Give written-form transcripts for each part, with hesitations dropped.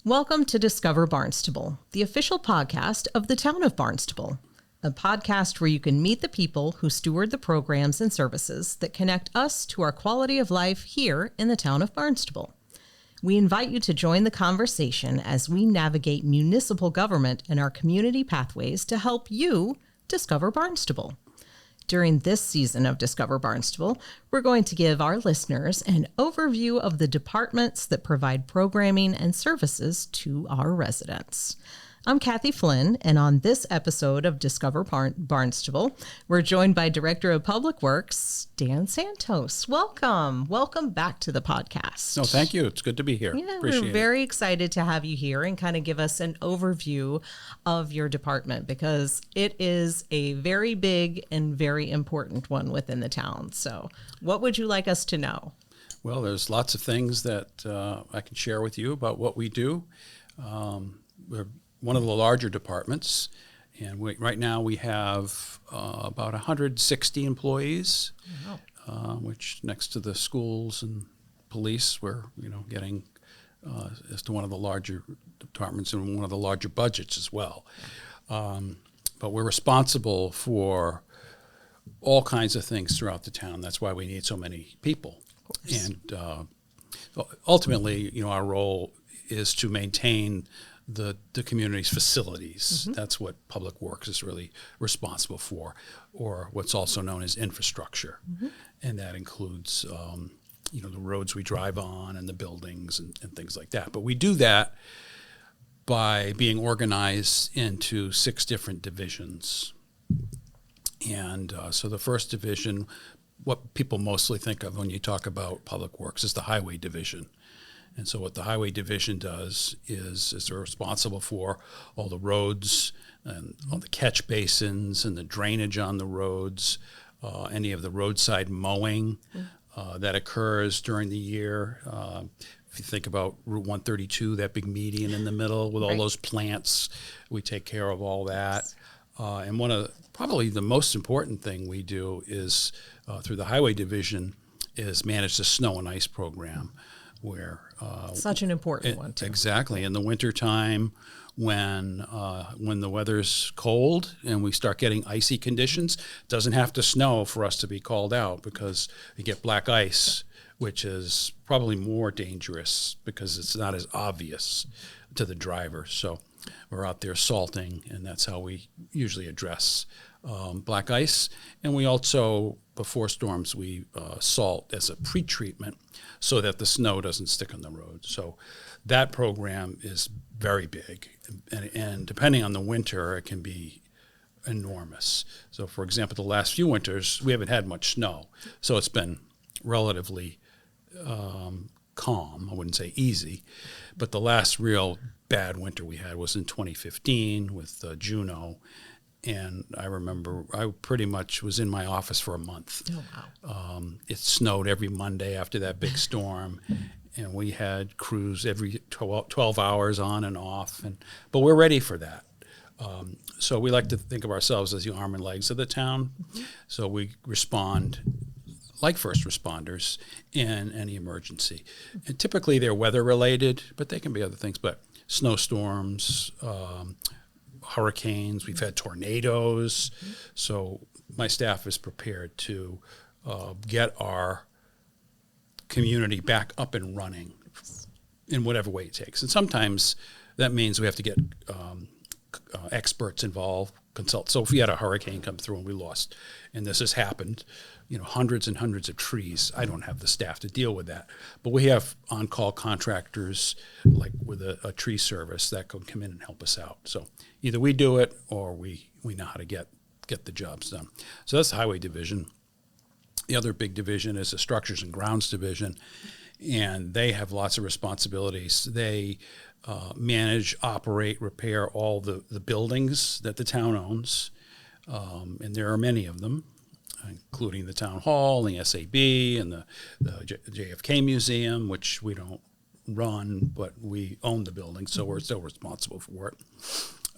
Welcome to Discover Barnstable, the official podcast of the town of Barnstable, a podcast where you can meet the people who steward the programs and services that connect us to our quality of life here in the town of Barnstable. We invite you to join the conversation as we navigate municipal government and our community pathways to help you discover Barnstable. During this season of Discover Barnstable, we're going to give our listeners an overview of the departments that provide programming and services to our residents. I'm Kathy Flynn, and on this episode of Discover Barnstable, we're joined by Director of Public Works, Dan Santos. Welcome. Welcome back to the podcast. No, thank you. It's good to be here. Yeah, Appreciate we're very excited to have you here and kind of give us an overview of your department because it is a very big and very important one within the town. So what would you like us to know? Well, there's lots of things that I can share with you about what we do. We're one of the larger departments, and right now we have about 160 employees, which next to the schools and police, we're getting as to one of the larger departments and one of the larger budgets as well. But we're responsible for all kinds of things throughout the town. That's why we need so many people. And ultimately, our role is to maintain the community's facilities. Mm-hmm. That's what Public Works is really responsible for, or what's also known as infrastructure. Mm-hmm. And that includes, the roads we drive on and the buildings and things like that. But we do that by being organized into 6 different divisions. And so the first division, what people mostly think of when you talk about Public Works, is the Highway Division. And so what the Highway Division does is they're responsible for all the roads and all the catch basins and the drainage on the roads, any of the roadside mowing that occurs during the year. If you think about Route 132, that big median in the middle with all those plants, we take care of all that. And one of probably the most important thing we do is through the Highway Division is manage the snow and ice program. Where such an important one too. Exactly. In the wintertime, when the weather's cold and we start getting icy conditions, it doesn't have to snow for us to be called out because you get black ice, which is probably more dangerous because it's not as obvious to the driver. So we're out there salting, and that's how we usually address black ice. And we also, before storms, we salt as a pre-treatment so that the snow doesn't stick on the road. So that program is very big. And depending on the winter, it can be enormous. So, for example, the last few winters, we haven't had much snow. So it's been relatively calm. I wouldn't say easy. But the last real bad winter we had was in 2015 with Juno. And I remember I pretty much was in my office for a month. Oh, wow. It snowed every Monday after that big storm, and we had crews every 12 hours on and off. But we're ready for that. So we like to think of ourselves as the arm and legs of the town. Mm-hmm. So we respond like first responders in any emergency. And typically they're weather-related, but they can be other things. But snowstorms, hurricanes, we've had tornadoes. Mm-hmm. So my staff is prepared to get our community back up and running in whatever way it takes. And sometimes that means we have to get experts involved, consult. So if we had a hurricane come through and we lost, and this has happened, hundreds and hundreds of trees, I don't have the staff to deal with that. But we have on-call contractors, like with a tree service, that can come in and help us out. So either we do it or we know how to get the jobs done. So that's the Highway Division. The other big division is the Structures and Grounds Division, and they have lots of responsibilities. They manage, operate, repair all the buildings that the town owns, and there are many of them, including the town hall, the SAB, and the JFK Museum, which we don't run, but we own the building, so we're still responsible for it.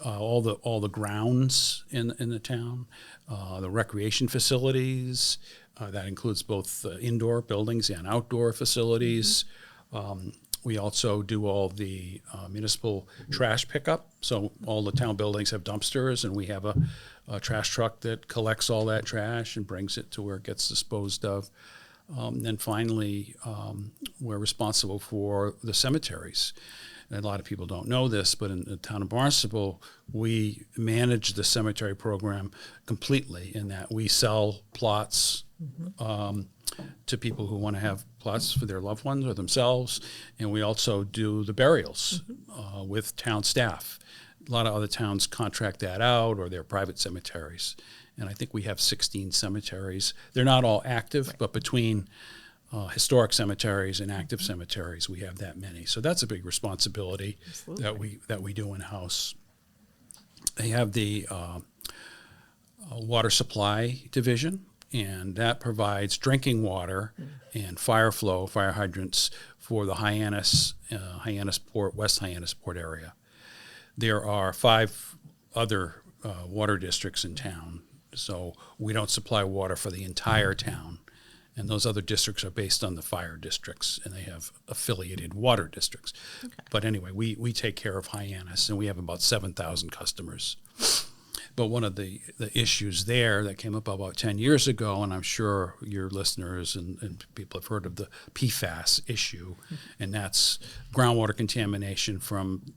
All the grounds in the town, the recreation facilities, that includes both indoor buildings and outdoor facilities. We also do all the municipal trash pickup. So all the town buildings have dumpsters, and we have a trash truck that collects all that trash and brings it to where it gets disposed of. Then finally, we're responsible for the cemeteries. And a lot of people don't know this, but in the town of Barnstable, we manage the cemetery program completely in that we sell plots to people who want to have plots for their loved ones or themselves. And we also do the burials with town staff. A lot of other towns contract that out, or they're private cemeteries. And I think we have 16 cemeteries. They're not all active, right, but between historic cemeteries and active cemeteries, we have that many. So that's a big responsibility that we do in-house. They have the water supply division, and that provides drinking water and fire flow, fire hydrants for the Hyannisport, West Hyannisport area. There are 5 other water districts in town, so we don't supply water for the entire town. And those other districts are based on the fire districts, and they have affiliated water districts. Okay. But anyway, we take care of Hyannis, and we have about 7,000 customers. But one of the issues there that came up about 10 years ago, and I'm sure your listeners and people have heard of the PFAS issue, and that's groundwater contamination from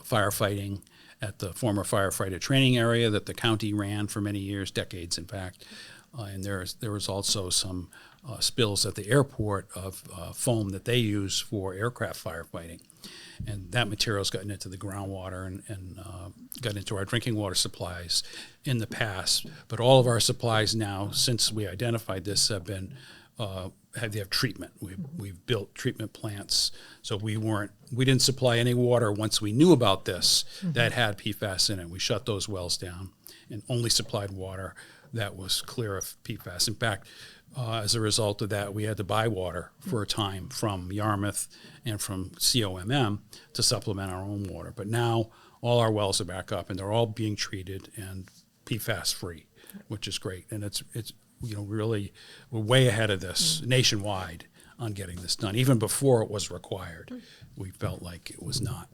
firefighting at the former firefighter training area that the county ran for many years, decades in fact. And there was also some spills at the airport of foam that they use for aircraft firefighting. And that material's gotten into the groundwater and got into our drinking water supplies in the past. But all of our supplies now, since we identified this, have been they have treatment. We've built treatment plants, so we didn't supply any water once we knew about this that had PFAS in it. We shut those wells down and only supplied water that was clear of PFAS. In fact, as a result of that, we had to buy water for a time from Yarmouth and from COMM to supplement our own water. But now all our wells are back up, and they're all being treated and PFAS free, which is great. And it's really we're way ahead of this nationwide on getting this done. Even before it was required, we felt like it was not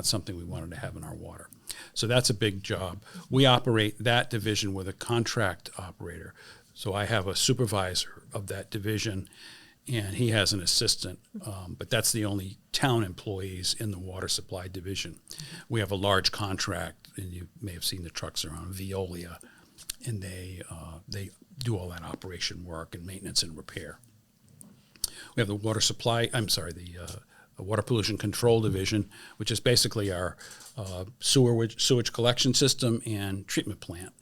something we wanted to have in our water. So that's a big job. We operate that division with a contract operator. So I have a supervisor of that division, and he has an assistant, but that's the only town employees in the water supply division. We have a large contract, and you may have seen the trucks around, Veolia, and they do all that operation work and maintenance and repair. We have the Water Pollution Control Division, which is basically our sewage collection system and treatment plant.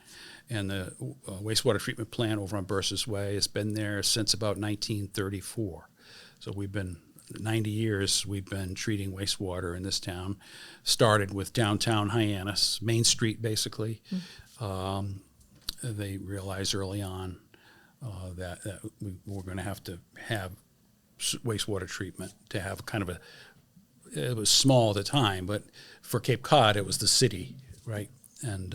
And the wastewater treatment plant over on Burses Way has been there since about 1934. So 90 years we've been treating wastewater in this town. Started with downtown Hyannis, Main Street basically. They realized early on that we were going to have wastewater treatment to have kind of it was small at the time, but for Cape Cod it was the city, right? And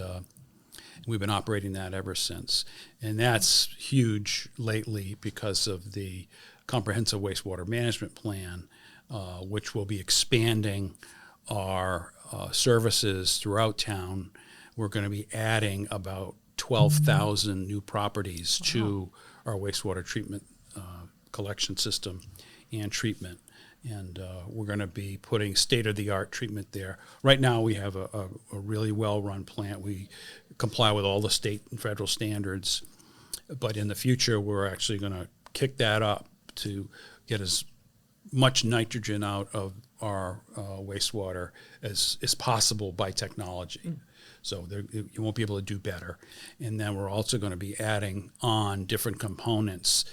we've been operating that ever since. And that's huge lately because of the comprehensive wastewater management plan, which will be expanding our services throughout town. We're going to be adding about 12,000 new properties to our wastewater treatment collection system and treatment. And we're going to be putting state-of-the-art treatment there. Right now we have a really well-run plant. We comply with all the state and federal standards. But in the future, we're actually going to kick that up to get as much nitrogen out of our wastewater as possible by technology. So you won't be able to do better. And then we're also going to be adding on different components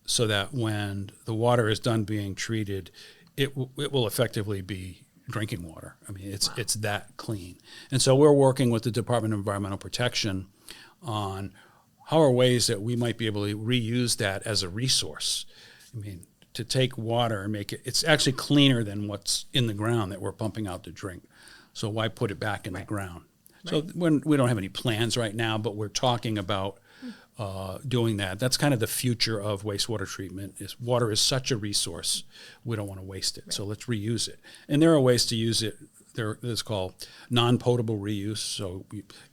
so that when the water is done being treated, it will effectively be drinking water. I mean, it's that clean. And so we're working with the Department of Environmental Protection on how are ways that we might be able to reuse that as a resource. I mean, to take water and make it's actually cleaner than what's in the ground that we're pumping out to drink. So why put it back in the ground? So we don't have any plans right now, but we're talking about doing that. That's kind of the future of wastewater treatment. Is water is such a resource, we don't want to waste it. Right. So let's reuse it. And there are ways to use it. It's called non-potable reuse, so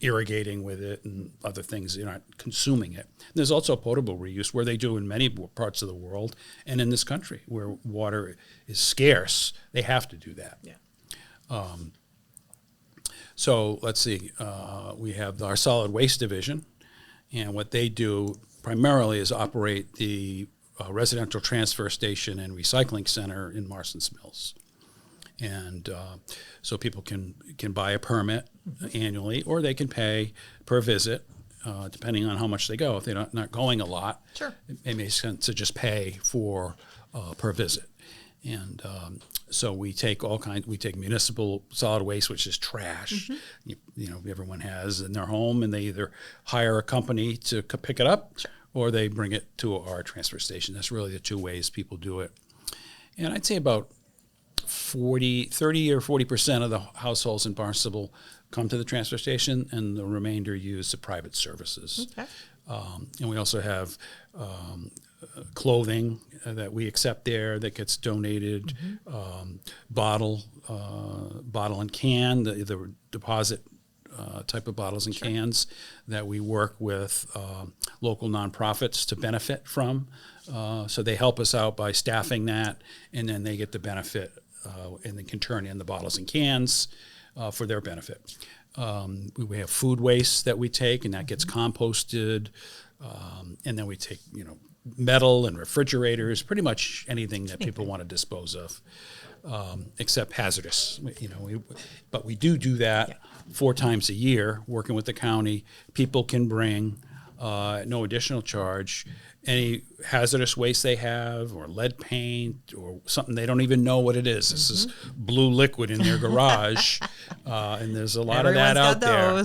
irrigating with it and other things. You're not consuming it. There's also potable reuse, where they do in many parts of the world, and in this country where water is scarce, they have to do that. Yeah. So let's see. We have our solid waste division, and what they do primarily is operate the residential transfer station and recycling center in Marston's Mills. And so people can buy a permit annually, or they can pay per visit, depending on how much they go. If they're not going a lot, sure, it makes sense to just pay for per visit. And so we take we take municipal solid waste, which is trash. Everyone has in their home, and they either hire a company to pick it up, sure, or they bring it to our transfer station. That's really the two ways people do it. And I'd say about 30 or 40% of the households in Barnstable come to the transfer station, and the remainder use the private services. Okay. And we also have clothing that we accept there that gets donated, bottle and can, the deposit type of bottles and sure, cans that we work with local nonprofits to benefit from. So they help us out by staffing that, and then they get the benefit and then can turn in the bottles and cans for their benefit. We have food waste that we take, and that gets composted. And then we take, metal and refrigerators, pretty much anything that people want to dispose of, except hazardous. But we do that 4 times a year, working with the county. People can bring, no additional charge, any hazardous waste they have, or lead paint, or something they don't even know what it is. This is blue liquid in their garage, and there's a lot of that out there.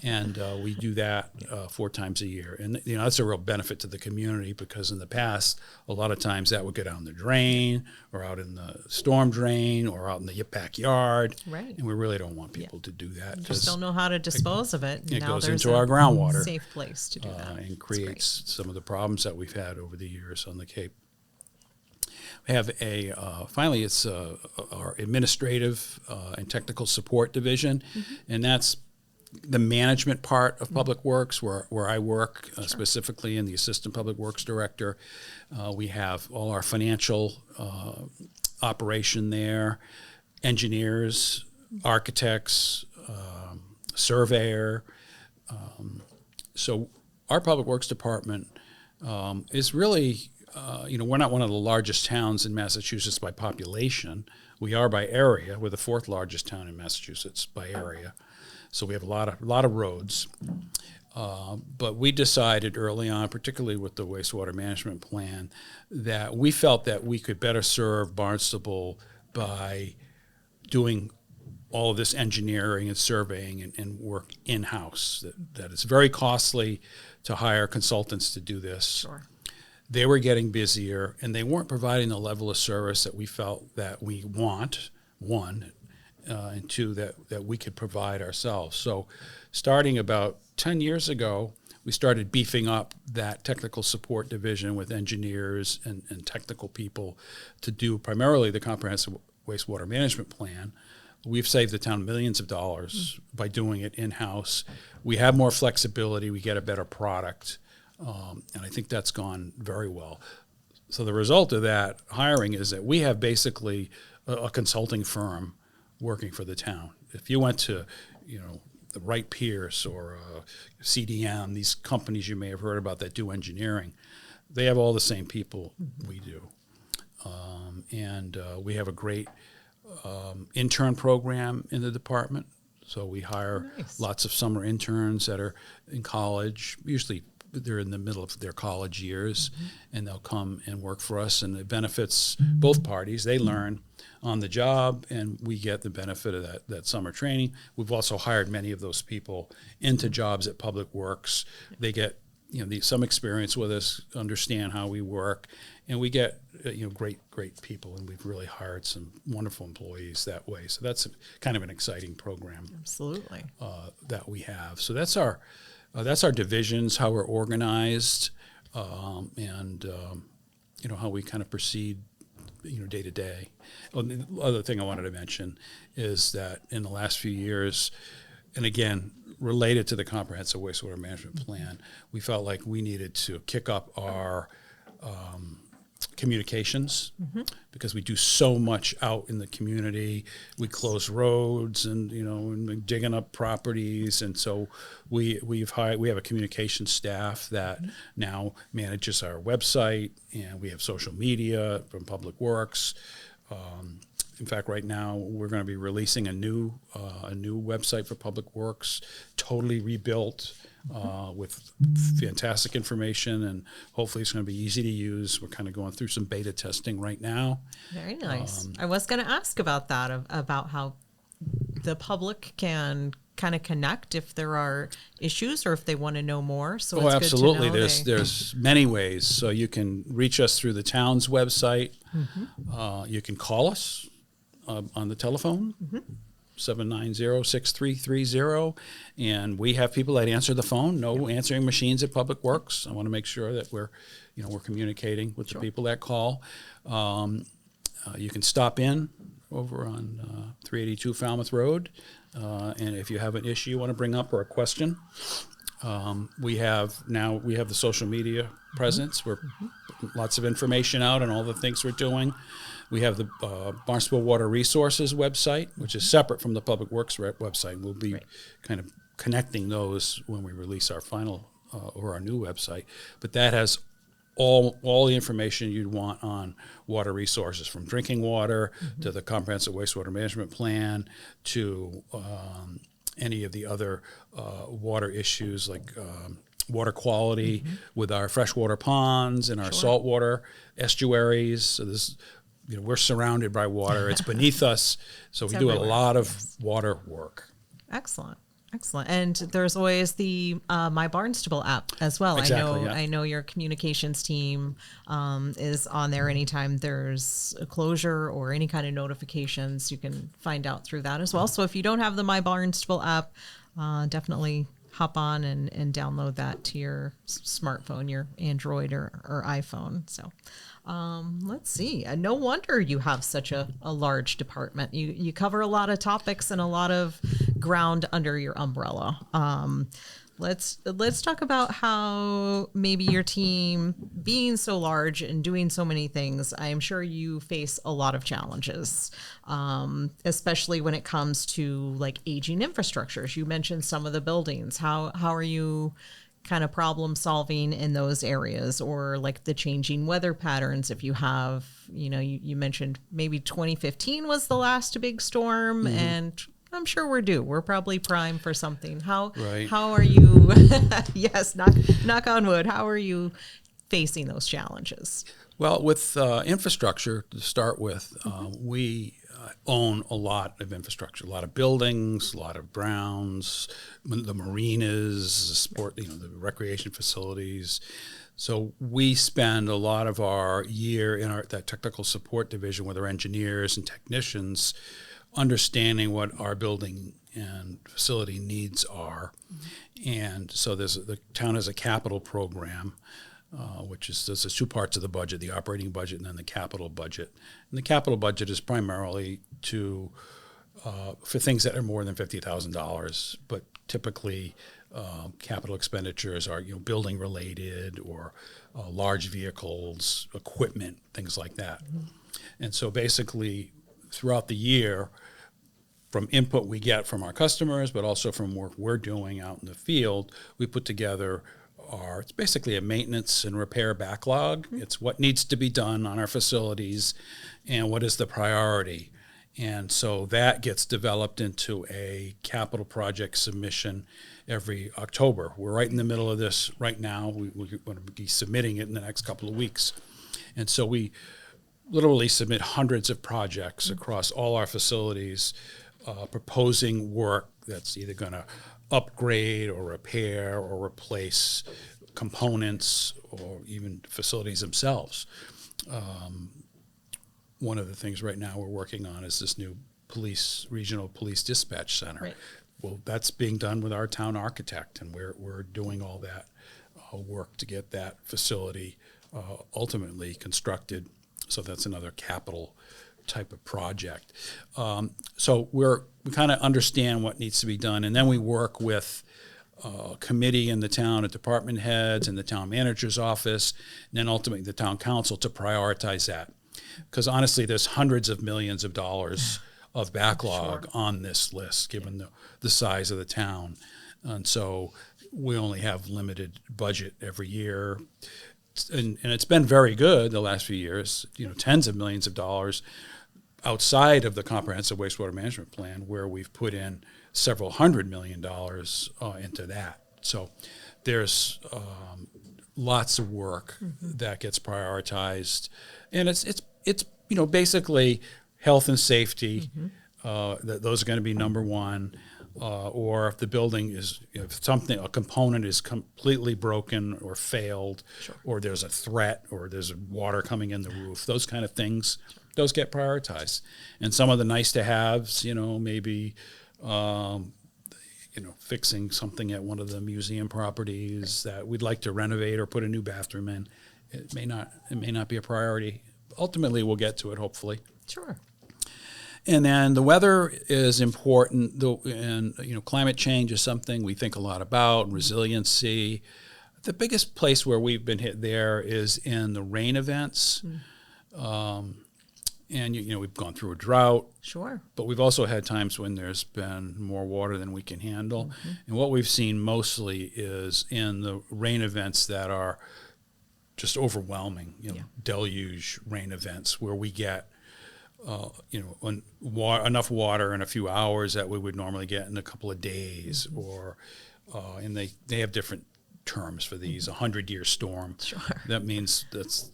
And we do that 4 times a year. And that's a real benefit to the community, because in the past, a lot of times that would go down the drain, or out in the storm drain, or out in the backyard. Right. And we really don't want people to do that. You just don't know how to dispose of it. It goes into our groundwater. Safe place to do that. And creates some of the problems that we've had over the years on the Cape. We have finally, it's our administrative and technical support division, and that's the management part of Public Works, where I work, specifically in the Assistant Public Works Director. We have all our financial operation there, engineers, architects, surveyor. So our Public Works Department is really, we're not one of the largest towns in Massachusetts by population. We are by area. We're the 4th largest town in Massachusetts by area. So we have a lot of roads. But we decided early on, particularly with the wastewater management plan, that we felt that we could better serve Barnstable by doing all of this engineering and surveying and work in-house. That it's very costly to hire consultants to do this. Sure. They were getting busier, and they weren't providing the level of service that we felt that we want, one, and two, that we could provide ourselves. So starting about 10 years ago, we started beefing up that technical support division with engineers and technical people to do primarily the comprehensive wastewater management plan. We've saved the town millions of dollars by doing it in-house. We have more flexibility. We get a better product. And I think that's gone very well. So the result of that hiring is that we have basically a consulting firm working for the town. If you went to, the Wright Pierce or CDM, these companies you may have heard about that do engineering, they have all the same people we do. And we have a great intern program in the department. So we hire lots of summer interns that are in college. Usually they're in the middle of their college years, and they'll come and work for us, and it benefits both parties. They learn on the job, and we get the benefit of that summer training. We've also hired many of those people into jobs at Public Works. They get some experience with us, understand how we work, and we get great people, and we've really hired some wonderful employees that way. So that's kind of an exciting program. Absolutely. That we have. So that's our That's our divisions, how we're organized, and how we kind of proceed, day to day. Oh, the other thing I wanted to mention is that in the last few years, and again, related to the comprehensive wastewater management plan, we felt like we needed to kick up our communications because we do so much out in the community. We close roads and and digging up properties, and so we have a communication staff that now manages our website, and we have social media from Public Works. In fact, right now we're going to be releasing a new website for Public Works, totally rebuilt. With fantastic information, and hopefully it's going to be easy to use. We're kind of going through some beta testing right now. Very nice. I was going to ask about that, about how the public can kind of connect if there are issues or if they want to know more. So it's absolutely. Good to know there's many ways. So you can reach us through the town's website. You can call us on the telephone. 790-6330, and we have people that answer the phone. No answering machines at Public Works. I want to make sure that we're communicating with the people that call. You can stop in over on 382 Falmouth Road, and if you have an issue you want to bring up or a question, we have the social media presence. We're putting lots of information out on all the things we're doing. We have the Barnstable Water Resources website, which is separate from the Public Works website. We'll be kind of connecting those when we release our final or our new website. But that has all the information you'd want on water resources, from drinking water to the comprehensive wastewater management plan to any of the other water issues like water quality with our freshwater ponds and our saltwater estuaries. So this. We're surrounded by water. It's beneath us, so we do a lot of water work. Excellent. And there's always the My Barnstable app as well. Exactly, I know your communications team is on there anytime there's a closure or any kind of notifications. You can find out through that as well. So if you don't have the My Barnstable app, definitely hop on and download that to your smartphone, your Android or iPhone. So let's see. No wonder you have such a large department. You cover a lot of topics and a lot of ground under your umbrella. Let's talk about how maybe your team, being so large and doing so many things, I'm sure you face a lot of challenges, especially when it comes to like aging infrastructures. You mentioned some of the buildings. How are you kind of problem solving in those areas, or like the changing weather patterns? If you have, you mentioned maybe 2015 was the last big storm, and I'm sure we're due. We're probably primed for something. How are you? Yes, knock on wood. How are you facing those challenges? Well, with infrastructure to start with, we own a lot of infrastructure, a lot of buildings, a lot of grounds, the marinas, the sport, the recreation facilities. So we spend a lot of our year in that technical support division with our engineers and technicians understanding what our building and facility needs are. And so the town has a capital program, there's two parts of the budget, the operating budget and then the capital budget. And the capital budget is primarily for things that are more than $50,000, but typically capital expenditures are building related or large vehicles, equipment, things like that. And so basically throughout the year, from input we get from our customers, but also from work we're doing out in the field, we put together it's basically a maintenance and repair backlog. It's what needs to be done on our facilities and what is the priority. And so that gets developed into a capital project submission every October. We're right in the middle of this right now. We're going to be submitting it in the next couple of weeks. And so we literally submit hundreds of projects across all our facilities, proposing work that's either going to upgrade or repair or replace components or even facilities themselves. One of the things right now we're working on is this new regional police dispatch center. Right. well, that's being done with our town architect, and we're doing all that work to get that facility ultimately constructed. So that's another capital type of project. So we kind of understand what needs to be done, and then we work with committee in the town, at department heads and the town manager's office, and then ultimately the town council to prioritize that. Because honestly, there's hundreds of millions of dollars of backlog on this list, given the size of the town. And so we only have limited budget every year. And it's been very good the last few years, tens of millions of dollars outside of the comprehensive wastewater management plan, where we've put in several $100 million into that. So there's lots of work that gets prioritized, and it's basically health and safety. Those are going to be number one. Or if the building is, a component is completely broken or failed, or there's a threat, or there's water coming in the roof, those kind of things, those get prioritized. And some of the nice to haves, maybe, fixing something at one of the museum properties that we'd like to renovate or put a new bathroom in. It may not be a priority. Ultimately, we'll get to it, hopefully. Sure. And then the weather is important, and climate change is something we think a lot about, resiliency. The biggest place where we've been hit there is in the rain events. And we've gone through a drought. Sure. But we've also had times when there's been more water than we can handle. And what we've seen mostly is in the rain events that are just overwhelming, deluge rain events where we get enough water in a few hours that we would normally get in a couple of days, or and they have different terms for these. 100-year storm. Sure. That means that's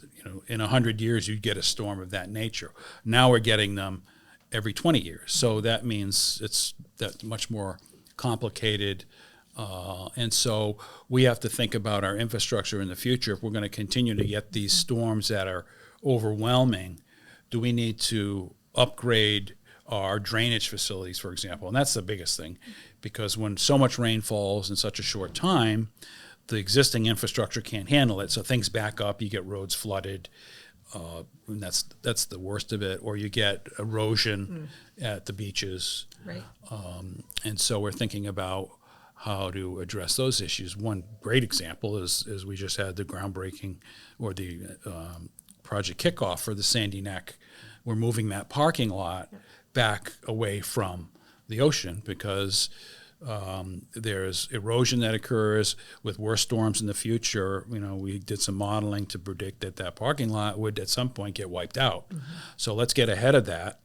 in 100 years you'd get a storm of that nature. Now we're getting them every 20 years, so that means that's much more complicated. And so we have to think about our infrastructure in the future. If we're going to continue to get these storms that are overwhelming, do we need to upgrade our drainage facilities, for example? And that's the biggest thing, because when so much rain falls in such a short time, the existing infrastructure can't handle it. So things back up, you get roads flooded, and that's the worst of it. Or you get erosion at the beaches. Right. And so we're thinking about how to address those issues. One great example is we just had the groundbreaking, or the project kickoff for the Sandy Neck. We're moving that parking lot back away from the ocean because there's erosion that occurs with worse storms in the future. We did some modeling to predict that parking lot would at some point get wiped out. So let's get ahead of that,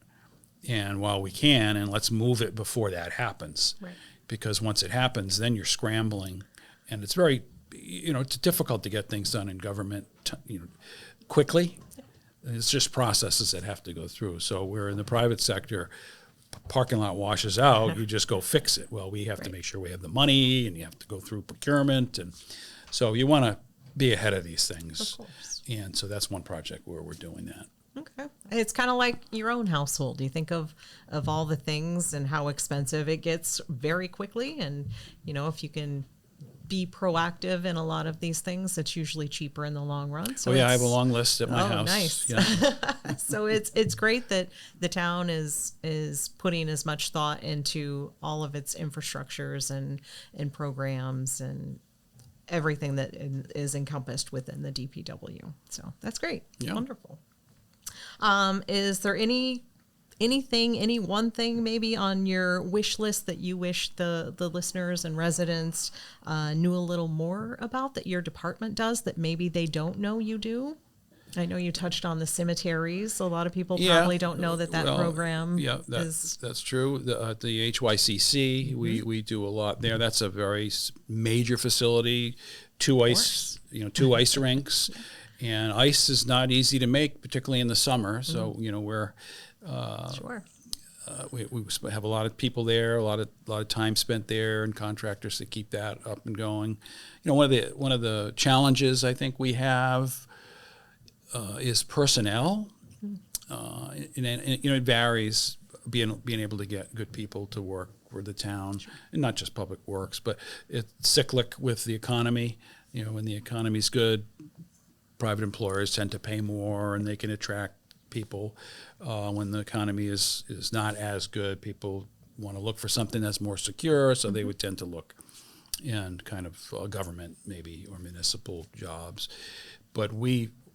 and while we can, and let's move it before that happens. Right. Because once it happens, then you're scrambling, and it's very, it's difficult to get things done in government, quickly. It's just processes that have to go through. So we're in the private sector. Parking lot washes out, you just go fix it. Well, we have to make sure we have the money, and you have to go through procurement, and so you want to be ahead of these things. Of course. And so that's one project where we're doing that. Okay. It's kind of like your own household. You think of all the things and how expensive it gets very quickly, and if you can be proactive in a lot of these things, it's usually cheaper in the long run. So I have a long list at my house. Nice. Yeah. So it's great that the town is putting as much thought into all of its infrastructures and programs and everything that is encompassed within the DPW. So that's great. Yeah. Wonderful. Is there any one thing maybe on your wish list that you wish the listeners and residents knew a little more about, that your department does that maybe they don't know you do? I know you touched on the cemeteries. A lot of people probably don't know that program is... That's true. The HYCC, we do a lot there. That's a very major facility, two ice rinks. And ice is not easy to make, particularly in the summer. So, we're... Sure. We have a lot of people there, a lot of time spent there, and contractors to keep that up and going. One of the challenges I think we have is personnel. And it varies. Being able to get good people to work for the town, and not just public works, but it's cyclic with the economy. You know, when the economy's good, private employers tend to pay more and they can attract people. When the economy is not as good, people want to look for something that's more secure, so they would tend to look in kind of government maybe or municipal jobs. But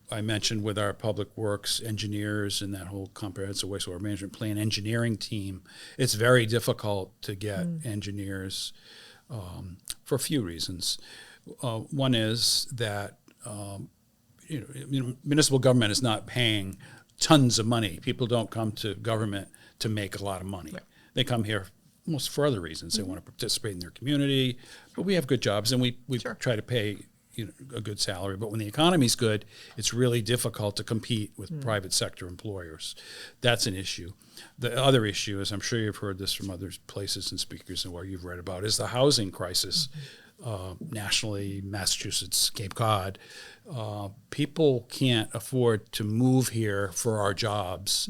I mentioned with our public works engineers and that whole comprehensive wastewater management plan engineering team, it's very difficult to get engineers for a few reasons. One is that municipal government is not paying tons of money. People don't come to government to make a lot of money. Right. They come here almost for other reasons. They want to participate in their community, but we have good jobs and we try to pay a good salary. But when the economy's good, it's really difficult to compete with private sector employers. That's an issue. The other issue is, I'm sure you've heard this from other places and speakers and where you've read about, is the housing crisis. Nationally, Massachusetts, Cape Cod, people can't afford to move here for our jobs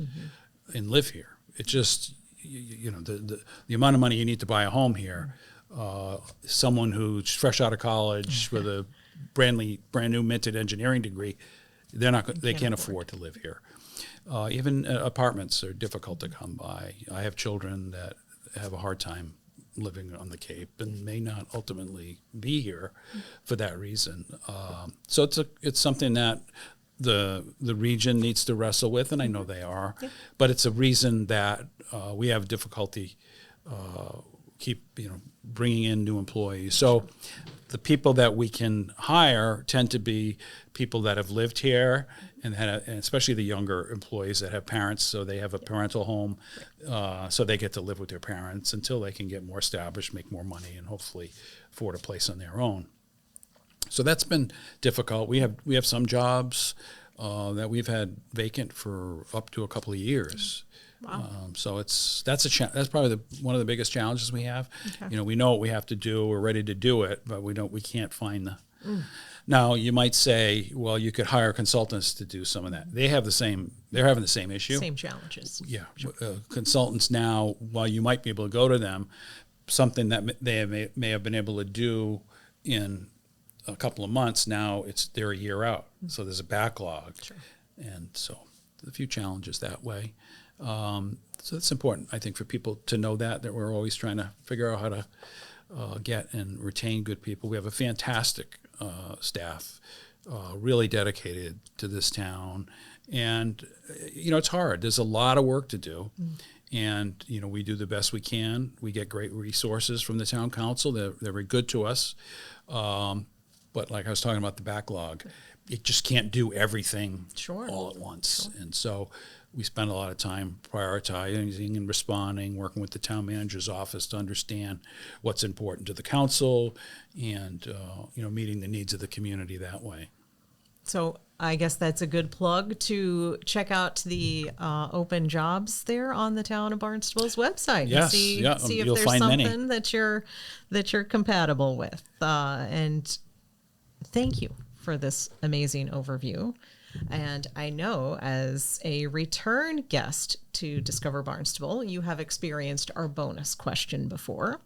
and live here. It just, the amount of money you need to buy a home here, someone who's fresh out of college with a brand new minted engineering degree, they can't afford to live here. Even apartments are difficult to come by. I have children that have a hard time living on the Cape and may not ultimately be here for that reason. So it's something that the region needs to wrestle with, and I know they are. Yeah. But it's a reason that we have difficulty keep bringing in new employees. So the people that we can hire tend to be people that have lived here and especially the younger employees that have parents, so they have a parental home, so they get to live with their parents until they can get more established, make more money, and hopefully afford a place on their own. So that's been difficult. We have some jobs that we've had vacant for up to a couple of years. Wow. So that's probably one of the biggest challenges we have. Okay. We know what we have to do. We're ready to do it, but we can't find the. Now you might say, well, you could hire consultants to do some of that. They're having the same issue. Same challenges. Yeah. Sure. Consultants now, while you might be able to go to them, something that they may have been able to do in a couple of months, now they're a year out. So there's a backlog. Sure. And so a few challenges that way. So it's important, I think, for people to know that we're always trying to figure out how to get and retain good people. We have a fantastic staff, really dedicated to this town. And, it's hard. There's a lot of work to do. And, we do the best we can. We get great resources from the town council. They're very good to us. But like I was talking about the backlog, it just can't do everything all at once. Sure. And so we spend a lot of time prioritizing and responding, working with the town manager's office to understand what's important to the council and, meeting the needs of the community that way. So I guess that's a good plug to check out the open jobs there on the Town of Barnstable's website. Yes, see if there's something that you're compatible with. And thank you for this amazing overview. And I know as a return guest to Discover Barnstable, you have experienced our bonus question before.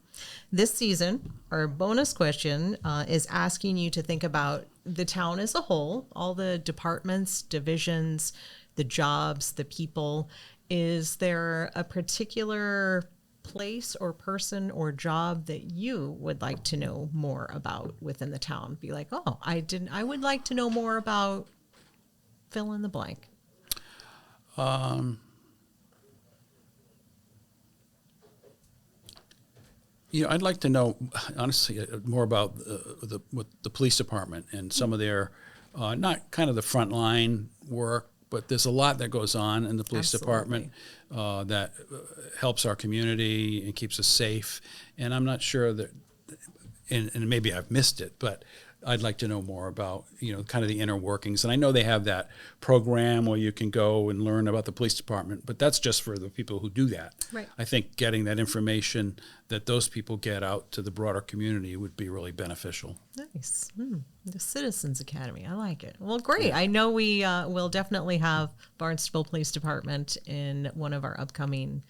This season, our bonus question is asking you to think about the town as a whole, all the departments, divisions, the jobs, the people. Is there a particular place or person or job that you would like to know more about within the town? Be like, I would like to know more about fill in the blank. I'd like to know, honestly, more about the police department and some of their, not kind of the frontline work, but there's a lot that goes on in the police department that helps our community and keeps us safe. And I'm not sure that, and maybe I've missed it, but I'd like to know more about, kind of the inner workings. And I know they have that program where you can go and learn about the police department, but that's just for the people who do that. Right. I think getting that information that those people get out to the broader community would be really beneficial. Nice. The Citizens Academy. I like it. Well, great. I know we will definitely have Barnstable Police Department in one of our upcoming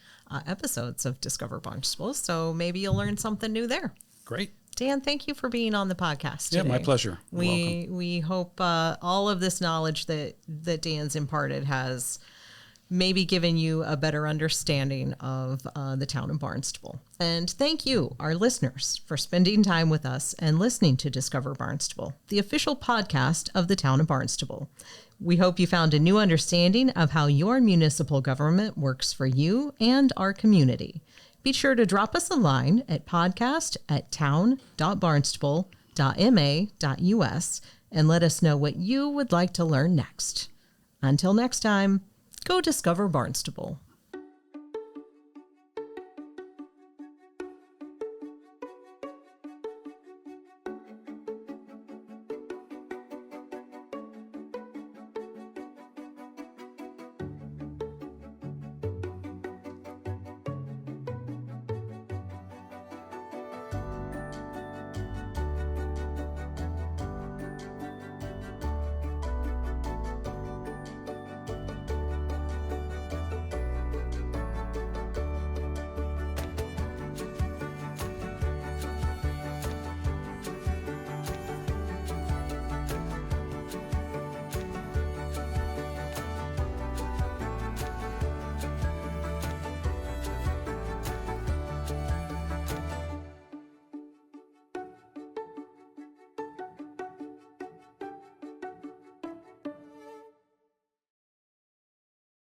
episodes of Discover Barnstable. So maybe you'll learn something new there. Great. Dan, thank you for being on the podcast today. Yeah, my pleasure. You're welcome. We hope all of this knowledge that Dan's imparted has maybe given you a better understanding of the town of Barnstable. And thank you, our listeners, for spending time with us and listening to Discover Barnstable, the official podcast of the town of Barnstable. We hope you found a new understanding of how your municipal government works for you and our community. Be sure to drop us a line at podcast@town.barnstable.ma.us and let us know what you would like to learn next. Until next time, go discover Barnstable.